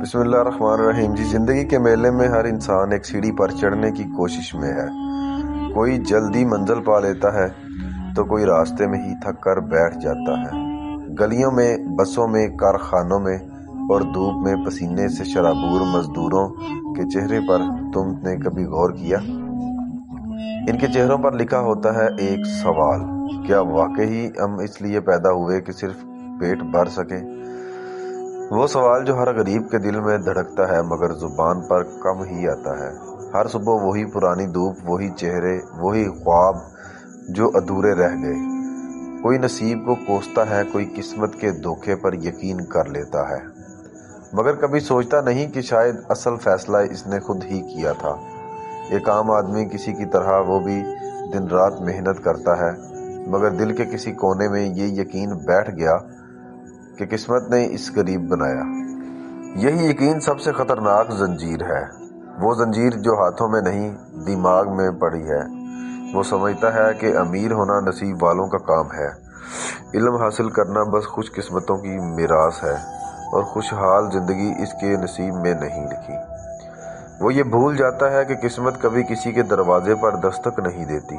بسم اللہ الرحمن الرحیم۔ زندگی کے میلے میں ہر انسان ایک سیڑھی پر چڑھنے کی کوشش میں ہے۔ کوئی جلدی منزل پا لیتا ہے تو کوئی راستے میں ہی تھک کر بیٹھ جاتا ہے۔ گلیوں میں، بسوں میں، کارخانوں میں اور دھوپ میں پسینے سے شرابور مزدوروں کے چہرے پر تم نے کبھی غور کیا؟ ان کے چہروں پر لکھا ہوتا ہے ایک سوال: کیا واقعی ہم اس لیے پیدا ہوئے کہ صرف پیٹ بھر سکیں؟ وہ سوال جو ہر غریب کے دل میں دھڑکتا ہے مگر زبان پر کم ہی آتا ہے۔ ہر صبح وہی پرانی دھوپ، وہی چہرے، وہی خواب جو ادھورے رہ گئے۔ کوئی نصیب کو کوستا ہے، کوئی قسمت کے دھوکے پر یقین کر لیتا ہے، مگر کبھی سوچتا نہیں کہ شاید اصل فیصلہ اس نے خود ہی کیا تھا۔ ایک عام آدمی کسی کی طرح وہ بھی دن رات محنت کرتا ہے، مگر دل کے کسی کونے میں یہ یقین بیٹھ گیا کہ قسمت نے اس غریب بنایا۔ یہی یقین سب سے خطرناک زنجیر ہے، وہ زنجیر جو ہاتھوں میں نہیں دماغ میں پڑی ہے۔ وہ سمجھتا ہے کہ امیر ہونا نصیب والوں کا کام ہے، علم حاصل کرنا بس خوش قسمتوں کی میراث ہے، اور خوشحال زندگی اس کے نصیب میں نہیں لکھی۔ وہ یہ بھول جاتا ہے کہ قسمت کبھی کسی کے دروازے پر دستک نہیں دیتی،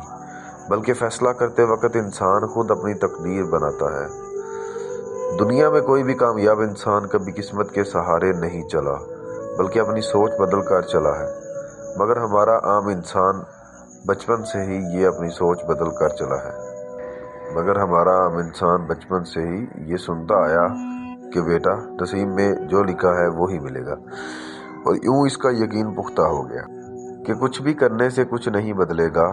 بلکہ فیصلہ کرتے وقت انسان خود اپنی تقدیر بناتا ہے۔ دنیا میں کوئی بھی کامیاب انسان کبھی قسمت کے سہارے نہیں چلا، بلکہ اپنی سوچ بدل کر چلا ہے۔ مگر ہمارا عام انسان بچپن سے ہی یہ سنتا آیا کہ بیٹا، نصیب میں جو لکھا ہے وہی ملے گا، اور یوں اس کا یقین پختہ ہو گیا کہ کچھ بھی کرنے سے کچھ نہیں بدلے گا۔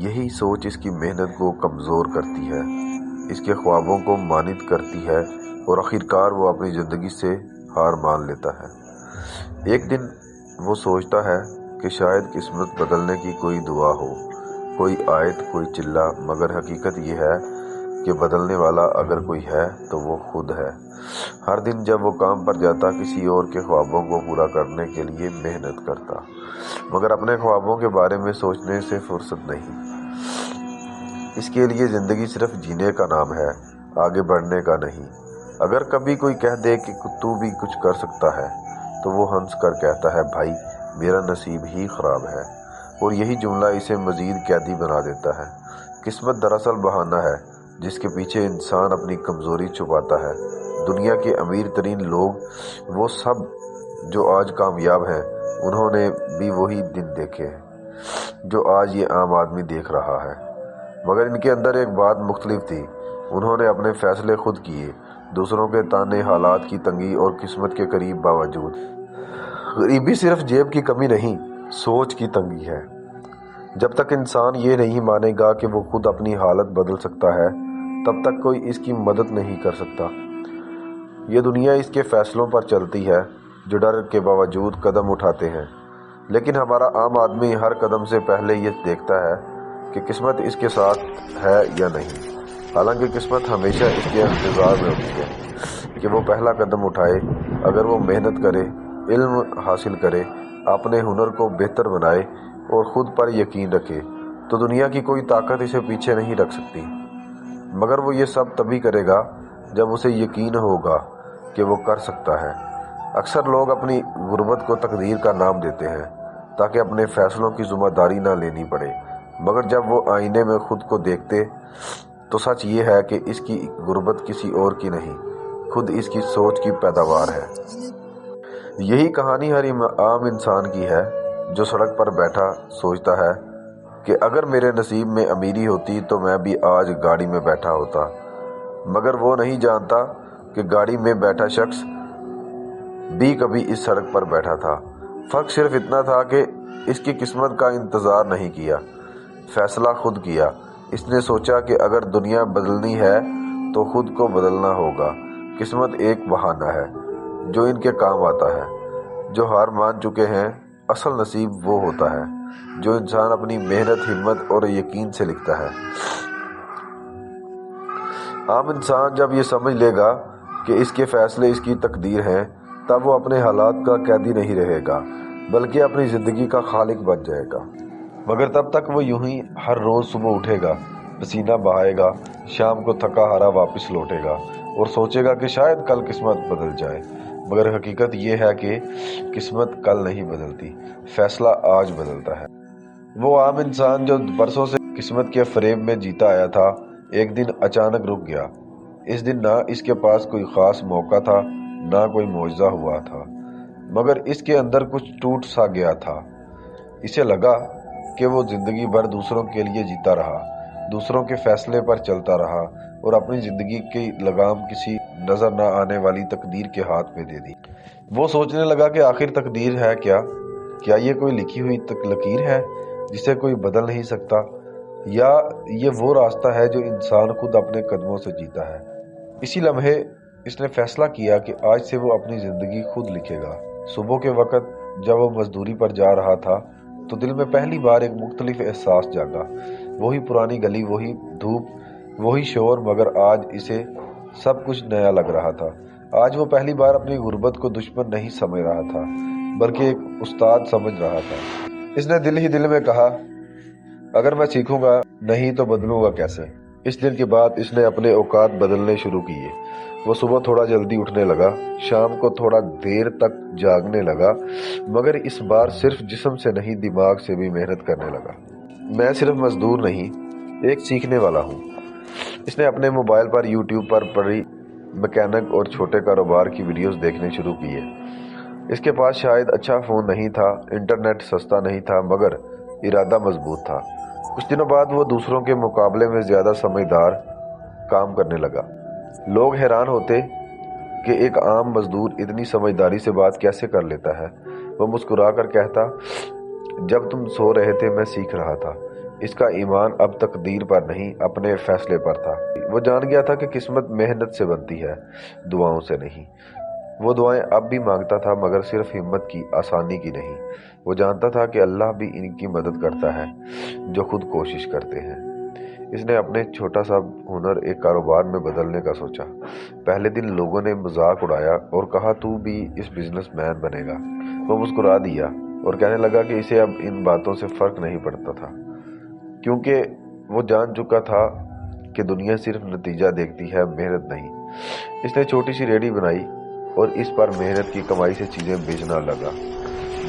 یہی سوچ اس کی محنت کو کمزور کرتی ہے، اس کے خوابوں کو مانید کرتی ہے، اور آخرکار وہ اپنی زندگی سے ہار مان لیتا ہے۔ ایک دن وہ سوچتا ہے کہ شاید قسمت بدلنے کی کوئی دعا ہو، کوئی آیت، کوئی چلہ، مگر حقیقت یہ ہے کہ بدلنے والا اگر کوئی ہے تو وہ خود ہے۔ ہر دن جب وہ کام پر جاتا، کسی اور کے خوابوں کو پورا کرنے کے لیے محنت کرتا، مگر اپنے خوابوں کے بارے میں سوچنے سے فرصت نہیں۔ اس کے لیے زندگی صرف جینے کا نام ہے، آگے بڑھنے کا نہیں۔ اگر کبھی کوئی کہہ دے کہ تو بھی کچھ کر سکتا ہے، تو وہ ہنس کر کہتا ہے، بھائی میرا نصیب ہی خراب ہے، اور یہی جملہ اسے مزید قیدی بنا دیتا ہے۔ قسمت دراصل بہانہ ہے جس کے پیچھے انسان اپنی کمزوری چھپاتا ہے۔ دنیا کے امیر ترین لوگ، وہ سب جو آج کامیاب ہیں، انہوں نے بھی وہی دن دیکھے ہیں جو آج یہ عام آدمی دیکھ رہا ہے، مگر ان کے اندر ایک بات مختلف تھی: انہوں نے اپنے فیصلے خود کیے، دوسروں کے تانے، حالات کی تنگی اور قسمت کے قریب باوجود۔ غریبی صرف جیب کی کمی نہیں، سوچ کی تنگی ہے۔ جب تک انسان یہ نہیں مانے گا کہ وہ خود اپنی حالت بدل سکتا ہے، تب تک کوئی اس کی مدد نہیں کر سکتا۔ یہ دنیا اس کے فیصلوں پر چلتی ہے جو ڈر کے باوجود قدم اٹھاتے ہیں، لیکن ہمارا عام آدمی ہر قدم سے پہلے یہ دیکھتا ہے کہ قسمت اس کے ساتھ ہے یا نہیں۔ حالانکہ قسمت ہمیشہ اس کے انتظار میں ہوتی ہے کہ وہ پہلا قدم اٹھائے۔ اگر وہ محنت کرے، علم حاصل کرے، اپنے ہنر کو بہتر بنائے اور خود پر یقین رکھے، تو دنیا کی کوئی طاقت اسے پیچھے نہیں رکھ سکتی۔ مگر وہ یہ سب تبھی کرے گا جب اسے یقین ہوگا کہ وہ کر سکتا ہے۔ اکثر لوگ اپنی غربت کو تقدیر کا نام دیتے ہیں تاکہ اپنے فیصلوں کی ذمہ داری نہ لینی پڑے، مگر جب وہ آئینے میں خود کو دیکھتے تو سچ یہ ہے کہ اس کی غربت کسی اور کی نہیں، خود اس کی سوچ کی پیداوار ہے۔ یہی کہانی ہر عام انسان کی ہے جو سڑک پر بیٹھا سوچتا ہے کہ اگر میرے نصیب میں امیری ہوتی تو میں بھی آج گاڑی میں بیٹھا ہوتا، مگر وہ نہیں جانتا کہ گاڑی میں بیٹھا شخص بھی کبھی اس سڑک پر بیٹھا تھا۔ فرق صرف اتنا تھا کہ اس کی قسمت کا انتظار نہیں کیا، فیصلہ خود کیا۔ اس نے سوچا کہ اگر دنیا بدلنی ہے تو خود کو بدلنا ہوگا۔ قسمت ایک بہانہ ہے جو ان کے کام آتا ہے جو ہار مان چکے ہیں۔ اصل نصیب وہ ہوتا ہے جو انسان اپنی محنت، ہمت اور یقین سے لکھتا ہے۔ عام انسان جب یہ سمجھ لے گا کہ اس کے فیصلے اس کی تقدیر ہیں، تب وہ اپنے حالات کا قیدی نہیں رہے گا، بلکہ اپنی زندگی کا خالق بن جائے گا۔ مگر تب تک وہ یوں ہی ہر روز صبح اٹھے گا، پسینہ بہائے گا، شام کو تھکا ہارا واپس لوٹے گا اور سوچے گا کہ شاید کل قسمت بدل جائے۔ مگر حقیقت یہ ہے کہ قسمت کل نہیں بدلتی، فیصلہ آج بدلتا ہے۔ وہ عام انسان جو برسوں سے قسمت کے فریب میں جیتا آیا تھا، ایک دن اچانک رک گیا۔ اس دن نہ اس کے پاس کوئی خاص موقع تھا، نہ کوئی معجزہ ہوا تھا، مگر اس کے اندر کچھ ٹوٹ سا گیا تھا۔ اسے لگا کہ وہ زندگی بھر دوسروں کے لیے جیتا رہا، دوسروں کے فیصلے پر چلتا رہا اور اپنی زندگی کی لگام کسی نظر نہ آنے والی تقدیر کے ہاتھ میں دے دی۔ وہ سوچنے لگا کہ آخر تقدیر ہے کیا یہ کوئی لکھی ہوئی لکیر ہے جسے کوئی بدل نہیں سکتا، یا یہ وہ راستہ ہے جو انسان خود اپنے قدموں سے جیتا ہے۔ اسی لمحے اس نے فیصلہ کیا کہ آج سے وہ اپنی زندگی خود لکھے گا۔ صبح کے وقت جب وہ مزدوری پر جا رہا تھا تو دل میں پہلی بار ایک مختلف احساس جاگا۔ وہی پرانی گلی، وہی دھوپ، وہی شور، مگر آج اسے سب کچھ نیا لگ رہا تھا۔ آج وہ پہلی بار اپنی غربت کو دشمن نہیں سمجھ رہا تھا بلکہ ایک استاد سمجھ رہا تھا۔ اس نے دل ہی دل میں کہا، اگر میں سیکھوں گا نہیں تو بدلوں گا کیسے؟ اس دن کے بعد اس نے اپنے اوقات بدلنے شروع کیے۔ وہ صبح تھوڑا جلدی اٹھنے لگا، شام کو تھوڑا دیر تک جاگنے لگا، مگر اس بار صرف جسم سے نہیں دماغ سے بھی محنت کرنے لگا۔ میں صرف مزدور نہیں، ایک سیکھنے والا ہوں۔ اس نے اپنے موبائل پر یوٹیوب پر پڑھی میکینک اور چھوٹے کاروبار کی ویڈیوز دیکھنے شروع کیے۔ اس کے پاس شاید اچھا فون نہیں تھا، انٹرنیٹ سستا نہیں تھا، مگر ارادہ مضبوط تھا۔ کچھ دنوں بعد وہ دوسروں کے مقابلے میں زیادہ سمجھدار کام کرنے لگا۔ لوگ حیران ہوتے کہ ایک عام مزدور اتنی سمجھداری سے بات کیسے کر لیتا ہے۔ وہ مسکرا کر کہتا، جب تم سو رہے تھے میں سیکھ رہا تھا۔ اس کا ایمان اب تقدیر پر نہیں، اپنے فیصلے پر تھا۔ وہ جان گیا تھا کہ قسمت محنت سے بنتی ہے، دعاؤں سے نہیں۔ وہ دعائیں اب بھی مانگتا تھا، مگر صرف ہمت کی، آسانی کی نہیں۔ وہ جانتا تھا کہ اللہ بھی ان کی مدد کرتا ہے جو خود کوشش کرتے ہیں۔ اس نے اپنے چھوٹا سا ہنر ایک کاروبار میں بدلنے کا سوچا۔ پہلے دن لوگوں نے مذاق اڑایا اور کہا، تو بھی اس بزنس مین بنے گا۔ وہ مسکرا دیا اور کہنے لگا کہ اسے اب ان باتوں سے فرق نہیں پڑتا تھا، کیونکہ وہ جان چکا تھا کہ دنیا صرف نتیجہ دیکھتی ہے، محنت نہیں۔ اس نے چھوٹی سی ریڑھی بنائی اور اس پر محنت کی کمائی سے چیزیں بیچنا لگا۔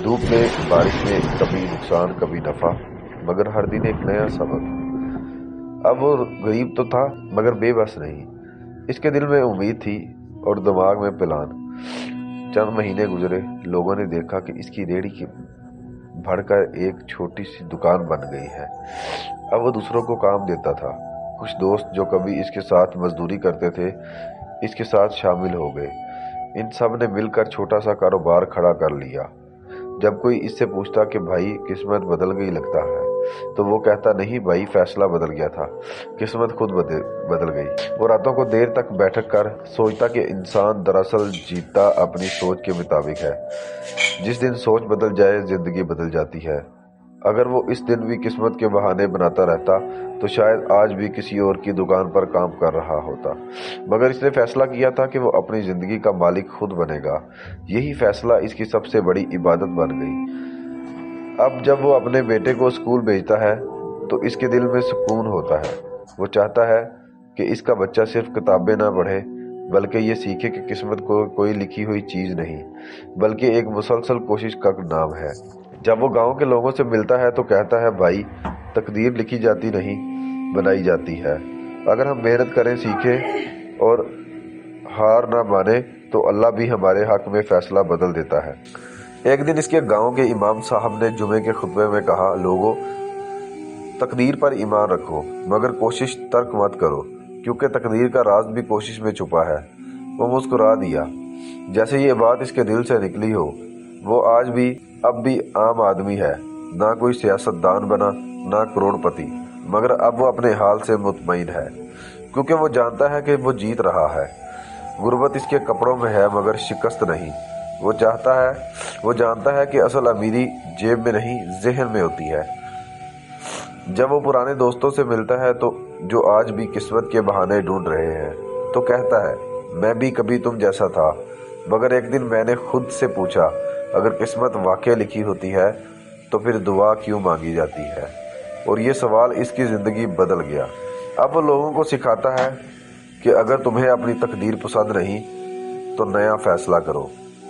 دھوپ میں، بارش میں، کبھی نقصان کبھی نفع، مگر ہر دن ایک نیا سبق۔ اب وہ غریب تو تھا مگر بے بس نہیں۔ اس کے دل میں امید تھی اور دماغ میں پلان۔ چند مہینے گزرے، لوگوں نے دیکھا کہ اس کی ریڑھی کی بڑھ کر ایک چھوٹی سی دکان بن گئی ہے۔ اب وہ دوسروں کو کام دیتا تھا۔ کچھ دوست جو کبھی اس کے ساتھ مزدوری کرتے تھے، اس کے ساتھ شامل ہو گئے۔ ان سب نے مل کر چھوٹا سا کاروبار کھڑا کر لیا۔ جب کوئی اس سے پوچھتا کہ بھائی قسمت بدل گئی لگتا ہے، تو وہ کہتا، نہیں بھائی، فیصلہ بدل گیا تھا، قسمت خود بدل گئی۔ وہ راتوں کو دیر تک بیٹھ کر سوچتا کہ انسان دراصل جیتا اپنی سوچ کے مطابق ہے۔ جس دن سوچ بدل جائے، زندگی بدل جاتی ہے۔ اگر وہ اس دن بھی قسمت کے بہانے بناتا رہتا تو شاید آج بھی کسی اور کی دکان پر کام کر رہا ہوتا، مگر اس نے فیصلہ کیا تھا کہ وہ اپنی زندگی کا مالک خود بنے گا۔ یہی فیصلہ اس کی سب سے بڑی عبادت بن گئی۔ اب جب وہ اپنے بیٹے کو اسکول بھیجتا ہے تو اس کے دل میں سکون ہوتا ہے۔ وہ چاہتا ہے کہ اس کا بچہ صرف کتابیں نہ پڑھے، بلکہ یہ سیکھے کہ قسمت کو کوئی لکھی ہوئی چیز نہیں، بلکہ ایک مسلسل کوشش کا نام ہے۔ جب وہ گاؤں کے لوگوں سے ملتا ہے تو کہتا ہے، بھائی، تقدیر لکھی جاتی نہیں، بنائی جاتی ہے۔ اگر ہم محنت کریں، سیکھیں اور ہار نہ مانیں تو اللہ بھی ہمارے حق میں فیصلہ بدل دیتا ہے۔ ایک دن اس کے گاؤں کے امام صاحب نے جمعے کے خطبے میں کہا، لوگوں، تقدیر پر ایمان رکھو، مگر کوشش ترک مت کرو، کیونکہ تقدیر کا راز بھی کوشش میں چھپا ہے۔ وہ مسکرا دیا، جیسے یہ بات اس کے دل سے نکلی ہو۔ وہ آج بھی اب بھی عام آدمی ہے، نہ کوئی سیاستدان بنا، نہ کروڑ پتی، مگر اب وہ اپنے حال سے مطمئن ہے، کیونکہ وہ جانتا ہے کہ وہ جیت رہا ہے۔ غربت اس کے کپڑوں میں ہے مگر شکست نہیں۔ وہ جانتا ہے کہ اصل امیری جیب میں نہیں، ذہن میں ہوتی ہے۔ جب وہ پرانے دوستوں سے ملتا ہے تو جو آج بھی قسمت کے بہانے ڈھونڈ رہے ہیں، تو کہتا ہے، میں بھی کبھی تم جیسا تھا، مگر ایک دن میں نے خود سے پوچھا، اگر قسمت واقع لکھی ہوتی ہے تو پھر دعا کیوں مانگی جاتی ہے؟ اور یہ سوال اس کی زندگی بدل گیا۔ اب وہ لوگوں کو سکھاتا ہے کہ اگر تمہیں اپنی تقدیر پسند نہیں تو نیا فیصلہ کرو،